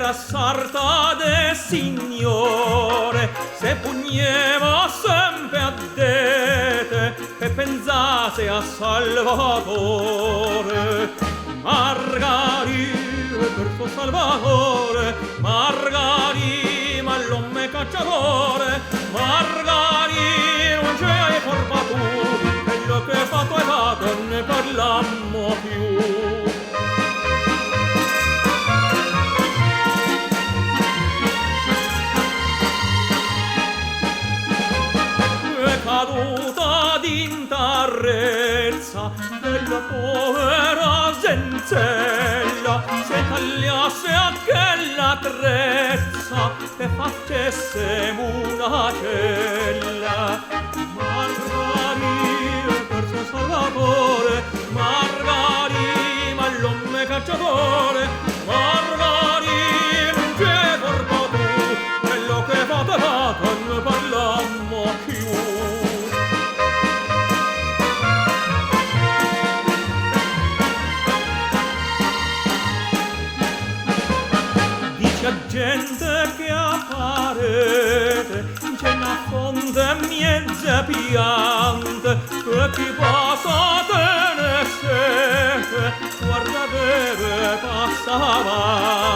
era sarta de signore, se pugneva sempre a dete e pensase a Salvatore. Margari per suo Salvatore, Margari ma l'uomo cacciatore, Margari non c'è forma tu, quello che hai fatto non ne parlammo più. Caduta d'intarrezza della povera Zenzella, se tagliasse anche la trezza e facesse una cella. Margari per suo Salvatore, Margari ma l'uomo cacciatore, Margari non c'è corpo tu, quello che fateva non parlammo più. Gente che apparete c'è una fonte mezza piante e chi passa te ne sente guarda deve passare